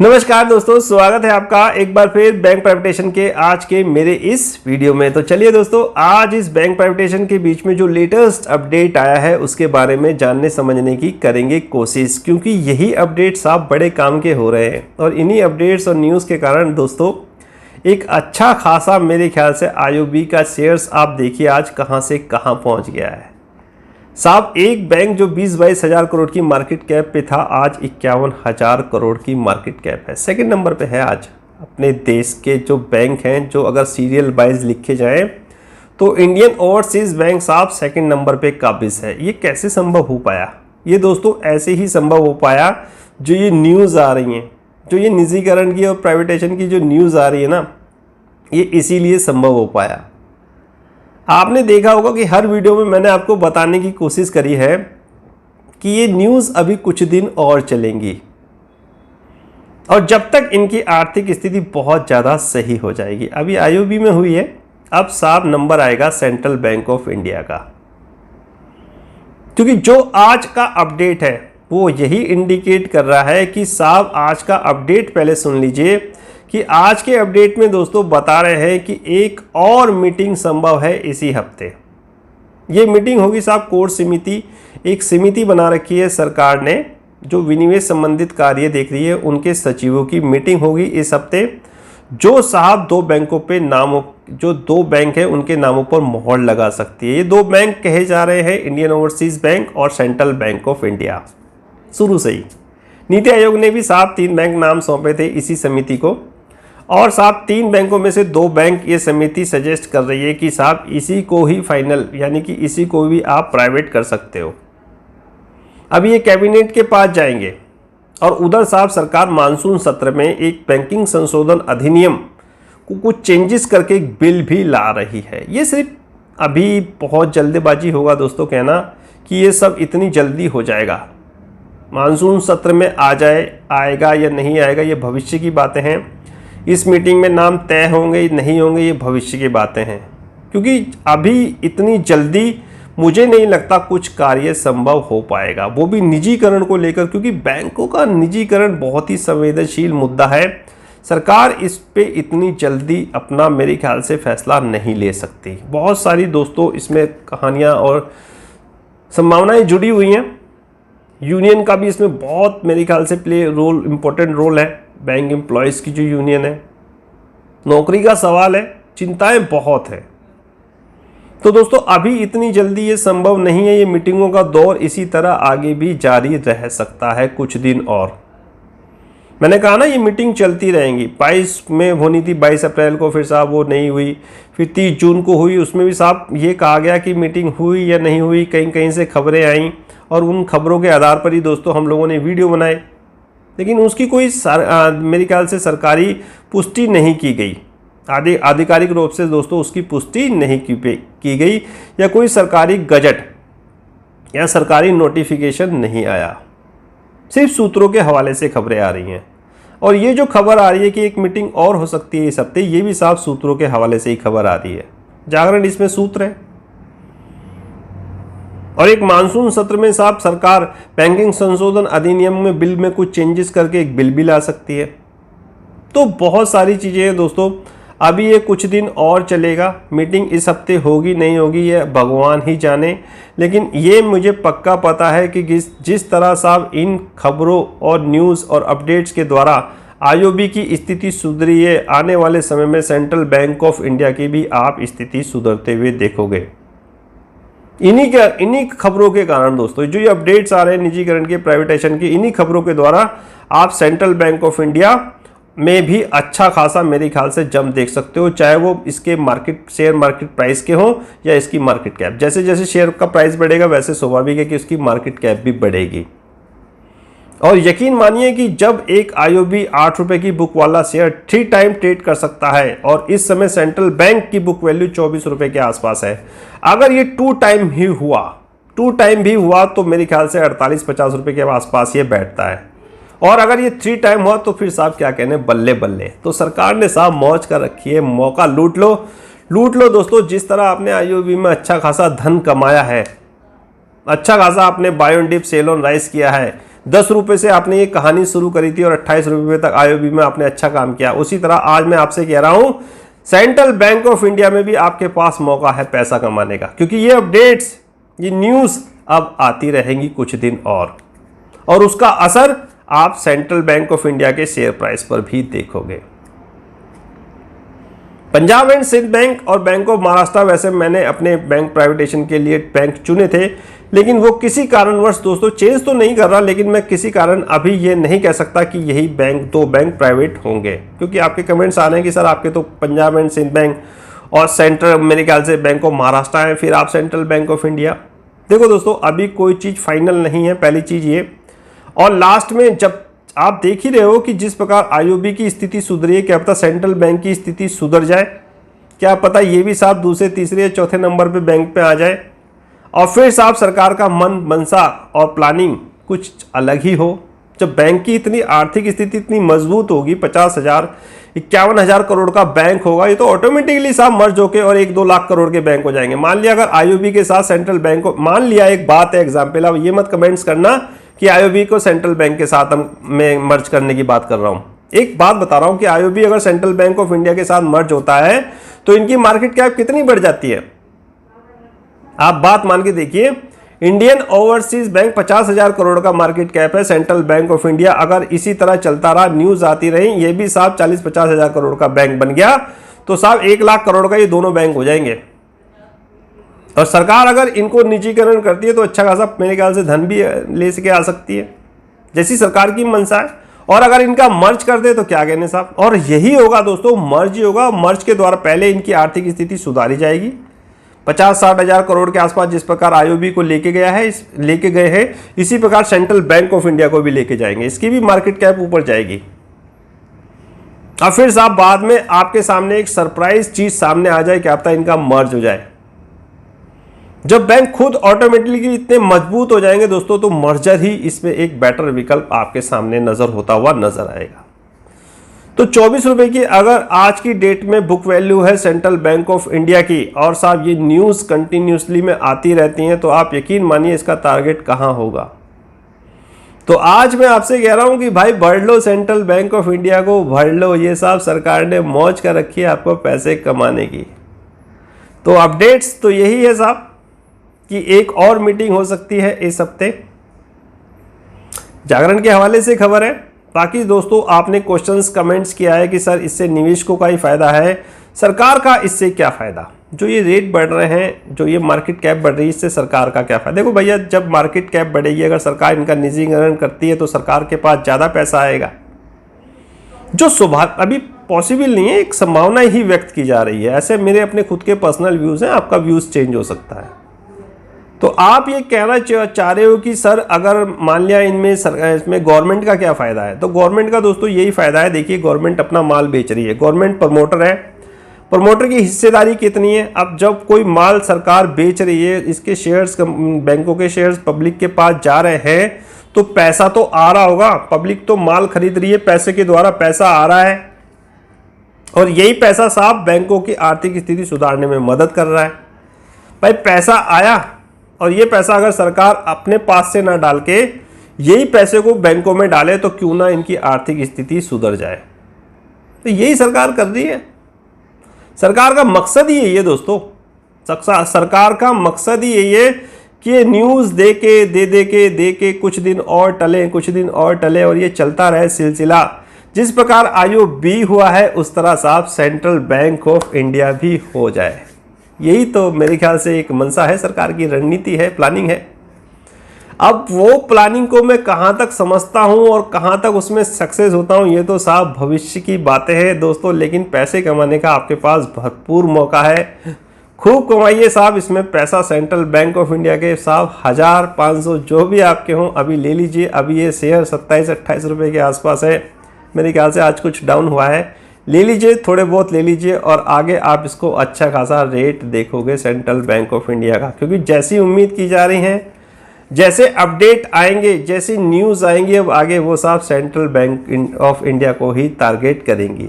नमस्कार दोस्तों, स्वागत है आपका एक बार फिर बैंक प्राइवेटेशन के आज के मेरे इस वीडियो में। तो चलिए दोस्तों, आज इस बैंक प्राइवेटेशन के बीच में जो लेटेस्ट अपडेट आया है उसके बारे में जानने समझने की करेंगे कोशिश, क्योंकि यही अपडेट्स आप बड़े काम के हो रहे हैं और इन्हीं अपडेट्स और न्यूज़ के कारण दोस्तों एक अच्छा खासा मेरे ख्याल से आईओबी का शेयर्स आप देखिए आज कहाँ से कहाँ पहुँच गया है। साहब, एक बैंक जो 20-22 हज़ार करोड़ की मार्केट कैप पे था आज 51,000 करोड़ की मार्केट कैप है। सेकंड नंबर पे है आज अपने देश के जो बैंक हैं, जो अगर सीरियल वाइज लिखे जाएं तो इंडियन ओवरसीज बैंक साहब सेकंड नंबर पे काबिज है। ये कैसे संभव हो पाया? ये दोस्तों ऐसे ही संभव हो पाया जो ये न्यूज़ आ रही हैं, जो ये निजीकरण की और प्राइवेटेशन की जो न्यूज़ आ रही है ना, ये इसीलिए संभव हो पाया। आपने देखा होगा कि हर वीडियो में मैंने आपको बताने की कोशिश करी है कि ये न्यूज़ अभी कुछ दिन और चलेंगी और जब तक इनकी आर्थिक स्थिति बहुत ज़्यादा सही हो जाएगी। अभी आईओबी में हुई है, अब साफ नंबर आएगा सेंट्रल बैंक ऑफ इंडिया का, क्योंकि जो आज का अपडेट है वो यही इंडिकेट कर रहा है कि साहब आज का अपडेट पहले सुन लीजिए कि आज के अपडेट में दोस्तों बता रहे हैं कि एक और मीटिंग संभव है इसी हफ्ते। ये मीटिंग होगी साहब कोर समिति, एक समिति बना रखी है सरकार ने जो विनिवेश संबंधित कार्य देख रही है, उनके सचिवों की मीटिंग होगी इस हफ्ते, जो साहब दो बैंकों पे नामों, जो दो बैंक है उनके नामों पर मोहर लगा सकती है। ये दो बैंक कहे जा रहे हैं इंडियन ओवरसीज बैंक और सेंट्रल बैंक ऑफ इंडिया। शुरू से ही नीति आयोग ने भी साहब 3 बैंक नाम सौंपे थे इसी समिति को, और साहब 3 बैंकों में से 2 बैंक ये समिति सजेस्ट कर रही है कि साहब इसी को ही फाइनल, यानी कि इसी को भी आप प्राइवेट कर सकते हो। अब ये कैबिनेट के पास जाएंगे और उधर साहब सरकार मानसून सत्र में एक बैंकिंग संशोधन अधिनियम को कुछ चेंजेस करके एक बिल भी ला रही है। ये सिर्फ अभी बहुत जल्दबाजी होगा दोस्तों कहना कि ये सब इतनी जल्दी हो जाएगा, मानसून सत्र में आएगा या नहीं आएगा ये भविष्य की बातें हैं। इस मीटिंग में नाम तय होंगे नहीं होंगे ये भविष्य की बातें हैं, क्योंकि अभी इतनी जल्दी मुझे नहीं लगता कुछ कार्य संभव हो पाएगा, वो भी निजीकरण को लेकर, क्योंकि बैंकों का निजीकरण बहुत ही संवेदनशील मुद्दा है। सरकार इस पे इतनी जल्दी अपना मेरे ख्याल से फैसला नहीं ले सकती। बहुत सारी दोस्तों इसमें कहानियाँ और संभावनाएं जुड़ी हुई हैं। यूनियन का भी इसमें बहुत मेरे ख्याल से इम्पोर्टेंट रोल है। बैंक एम्प्लॉयज़ की जो यूनियन है, नौकरी का सवाल है, चिंताएं बहुत है। तो दोस्तों अभी इतनी जल्दी ये संभव नहीं है। ये मीटिंगों का दौर इसी तरह आगे भी जारी रह सकता है कुछ दिन और। मैंने कहा ना ये मीटिंग चलती रहेंगी। 22 में होनी थी, 22 अप्रैल को, फिर साहब वो नहीं हुई, फिर 30 जून को हुई, उसमें भी साहब ये कहा गया कि मीटिंग हुई या नहीं हुई, कहीं कहीं से खबरें आईं और उन खबरों के आधार पर ही दोस्तों हम लोगों ने वीडियो बनाए, लेकिन उसकी कोई मेरे ख्याल से सरकारी पुष्टि नहीं की गई, आधिकारिक रूप से दोस्तों उसकी पुष्टि नहीं की गई, या कोई सरकारी गजट या सरकारी नोटिफिकेशन नहीं आया। सिर्फ सूत्रों के हवाले से खबरें आ रही हैं। और ये जो खबर आ रही है कि एक मीटिंग और हो सकती है इस हफ्ते, ये भी साफ सूत्रों के हवाले से ही खबर आ रही है। जागरण इसमें सूत्र है। और एक मानसून सत्र में साहब सरकार बैंकिंग संशोधन अधिनियम में बिल में कुछ चेंजेस करके एक बिल भी ला सकती है। तो बहुत सारी चीज़ें हैं दोस्तों। अभी ये कुछ दिन और चलेगा। मीटिंग इस हफ्ते होगी नहीं होगी ये भगवान ही जाने, लेकिन ये मुझे पक्का पता है कि जिस तरह साहब इन खबरों और न्यूज़ और अपडेट्स के द्वारा आईओबी की स्थिति सुधरी है, आने वाले समय में सेंट्रल बैंक ऑफ इंडिया की भी आप स्थिति सुधरते हुए देखोगे। इन्हीं खबरों के कारण दोस्तों जो ये अपडेट्स आ रहे हैं निजीकरण के, प्राइवेटेशन की, इन्हीं खबरों के द्वारा आप सेंट्रल बैंक ऑफ इंडिया में भी अच्छा खासा मेरे ख्याल से जंप देख सकते हो, चाहे वो इसके शेयर मार्केट प्राइस के हो या इसकी मार्केट कैप। जैसे जैसे शेयर का प्राइस बढ़ेगा वैसे स्वाभाविक है कि उसकी मार्केट कैप भी बढ़ेगी। और यकीन मानिए कि जब एक आईओबी 8 रुपए की बुक वाला शेयर 3 टाइम ट्रेड कर सकता है और इस समय सेंट्रल बैंक की बुक वैल्यू 24 रुपए के आसपास है, अगर ये 2 टाइम भी हुआ तो मेरे ख्याल से 48-50 रुपए के आसपास ये बैठता है। और अगर ये 3 टाइम हुआ तो फिर साहब क्या कहने, बल्ले बल्ले। तो सरकार ने साहब मौज कर रखी है, मौका लूट लो दोस्तों। जिस तरह आपने आईओबी में अच्छा खासा धन कमाया है, अच्छा खासा आपने buy on dip sell on rise किया है, ₹10 से आपने ये कहानी शुरू करी थी और ₹28 तक आईओबी में आपने अच्छा काम किया, उसी तरह आज मैं आपसे कह रहा हूं सेंट्रल बैंक ऑफ इंडिया में भी आपके पास मौका है पैसा कमाने का, क्योंकि ये अपडेट्स, ये न्यूज़ अब आती रहेंगी कुछ दिन और उसका असर आप सेंट्रल बैंक ऑफ इंडिया के शेयर प्राइस पर भी देखोगे। पंजाब एंड सिंध बैंक और बैंक ऑफ महाराष्ट्र, वैसे मैंने अपने बैंक प्राइवेटेशन के लिए बैंक चुने थे, लेकिन वो किसी कारणवश दोस्तों चेंज तो नहीं कर रहा, लेकिन मैं किसी कारण अभी ये नहीं कह सकता कि यही बैंक 2 बैंक प्राइवेट होंगे, क्योंकि आपके कमेंट्स आ रहे हैं कि सर आपके तो पंजाब एंड सिंध बैंक और सेंट्रल मेरे ख्याल से बैंक ऑफ महाराष्ट्र है, फिर आप सेंट्रल बैंक ऑफ इंडिया। देखो दोस्तों, अभी कोई चीज़ फाइनल नहीं है, पहली चीज़ ये, और लास्ट में जब आप देख ही रहे हो कि जिस प्रकार आईओबी की स्थिति सुधरी है, क्या पता सेंट्रल बैंक की स्थिति सुधर जाए, क्या पता ये भी साहब दूसरे तीसरे या चौथे नंबर पे बैंक पे आ जाए और फिर साहब सरकार का मन मनसा और प्लानिंग कुछ अलग ही हो। जब बैंक की इतनी आर्थिक स्थिति इतनी मजबूत होगी, 50,000 51,000 करोड़ का बैंक होगा, ये तो ऑटोमेटिकली साहब मर्ज होके और 1-2 लाख करोड़ के बैंक हो जाएंगे। मान लिया अगर आईओबी के साथ सेंट्रल बैंक को, मान लिया एक बात है एग्जाम्पल, अब ये मत कमेंट्स करना कि आईओबी को सेंट्रल बैंक के साथ मैं मर्ज करने की बात कर रहा हूं। एक बात बता रहा हूं कि आईओबी अगर सेंट्रल बैंक ऑफ इंडिया के साथ मर्ज होता है तो इनकी मार्केट कैप कितनी बढ़ जाती है, आप बात मान के देखिए। इंडियन ओवरसीज बैंक 50,000 करोड़ का मार्केट कैप है, सेंट्रल बैंक ऑफ इंडिया अगर इसी तरह चलता रहा, न्यूज आती रही, ये भी साहब 40-50 हजार करोड़ का बैंक बन गया तो साहब 1 लाख करोड़ का ये दोनों बैंक हो जाएंगे। और सरकार अगर इनको निजीकरण करती है तो अच्छा खासा मेरे ख्याल से धन भी ले सके आ सकती है, जैसी सरकार की मंशा है। और अगर इनका मर्ज कर दे तो क्या कहने साहब, और यही होगा दोस्तों, मर्ज ही होगा। मर्ज के द्वारा पहले इनकी आर्थिक स्थिति सुधारी जाएगी, 50-60 हजार करोड़ के आसपास जिस प्रकार आईओबी को लेके गए हैं, इसी प्रकार सेंट्रल बैंक ऑफ इंडिया को भी लेके जाएंगे, इसकी भी मार्केट कैप ऊपर जाएगी। और फिर साहब बाद में आपके सामने एक सरप्राइज चीज सामने आ जाए, क्या पता इनका मर्ज हो जाए। जब बैंक खुद ऑटोमेटिकली इतने मजबूत हो जाएंगे दोस्तों, तो मर्जर ही इसमें एक बेटर विकल्प आपके सामने नजर होता हुआ नजर आएगा। तो ₹24 की अगर आज की डेट में बुक वैल्यू है सेंट्रल बैंक ऑफ इंडिया की, और साहब ये न्यूज कंटिन्यूसली में आती रहती हैं, तो आप यकीन मानिए इसका टारगेट कहां होगा। तो आज मैं आपसे कह रहा हूं कि भाई बढ़ लो, सेंट्रल बैंक ऑफ इंडिया को भर लो, ये साहब सरकार ने मौज कर रखी है आपको पैसे कमाने की। तो अपडेट्स तो यही है साहब कि एक और मीटिंग हो सकती है इस हफ्ते, जागरण के हवाले से खबर है। बाकी दोस्तों आपने क्वेश्चंस कमेंट्स किया है कि सर इससे निवेशकों का ही फायदा है, सरकार का इससे क्या फायदा, जो ये रेट बढ़ रहे हैं, जो ये मार्केट कैप बढ़ रही है, इससे सरकार का क्या फायदा। देखो भैया, जब मार्केट कैप बढ़ेगी, अगर सरकार इनका निजीकरण करती है तो सरकार के पास ज़्यादा पैसा आएगा, जो अभी पॉसिबल नहीं है, एक संभावना ही व्यक्त की जा रही है। ऐसे मेरे अपने खुद के पर्सनल व्यूज़ हैं, आपका व्यूज़ चेंज हो सकता है। तो आप ये कहना चाह रहे हो कि सर अगर मान लिया इसमें गवर्नमेंट का क्या फ़ायदा है, तो गवर्नमेंट का दोस्तों यही फ़ायदा है। देखिए, गवर्नमेंट अपना माल बेच रही है, गवर्नमेंट प्रमोटर है, प्रमोटर की हिस्सेदारी कितनी है। अब जब कोई माल सरकार बेच रही है, इसके शेयर्स, बैंकों के शेयर्स पब्लिक के पास जा रहे हैं, तो पैसा तो आ रहा होगा, पब्लिक तो माल खरीद रही है, पैसे के द्वारा पैसा आ रहा है, और यही पैसा साहब बैंकों की आर्थिक स्थिति सुधारने में मदद कर रहा है। भाई पैसा आया, और ये पैसा अगर सरकार अपने पास से ना डाल के यही पैसे को बैंकों में डाले, तो क्यों ना इनकी आर्थिक स्थिति सुधर जाए। तो यही सरकार कर रही है, सरकार का मकसद ही यही है दोस्तों। सरकार का मकसद ही यही है कि ये न्यूज़ दे के कुछ दिन और टले और ये चलता रहे सिलसिला। जिस प्रकार आईओबी हुआ है, उस तरह साहब सेंट्रल बैंक ऑफ इंडिया भी हो जाए। यही तो मेरे ख्याल से एक मंशा है, सरकार की रणनीति है, प्लानिंग है। अब वो प्लानिंग को मैं कहाँ तक समझता हूँ और कहाँ तक उसमें सक्सेस होता हूँ, ये तो साहब भविष्य की बातें हैं दोस्तों। लेकिन पैसे कमाने का आपके पास भरपूर मौका है, खूब कमाइए साहब। इसमें पैसा सेंट्रल बैंक ऑफ इंडिया के साहब 1000-500 जो भी आपके हों, अभी ले लीजिए। अभी ये शेयर 27-28 रुपये के आसपास है, मेरे ख्याल से आज कुछ डाउन हुआ है। ले लीजिए, थोड़े बहुत ले लीजिए, और आगे आप इसको अच्छा खासा रेट देखोगे सेंट्रल बैंक ऑफ इंडिया का, क्योंकि जैसी उम्मीद की जा रही है, जैसे अपडेट आएंगे, जैसी न्यूज़ आएंगी अब आगे, वो साहब सेंट्रल बैंक ऑफ इंडिया को ही टारगेट करेंगी।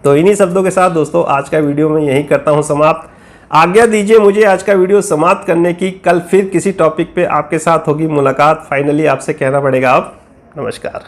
तो इन्हीं शब्दों के साथ दोस्तों आज का वीडियो मैं यहीं करता हूं समाप्त। आज्ञा दीजिए मुझे आज का वीडियो समाप्त करने की। कल फिर किसी टॉपिक पे आपके साथ होगी मुलाकात। फाइनली आपसे कहना पड़ेगा अब नमस्कार।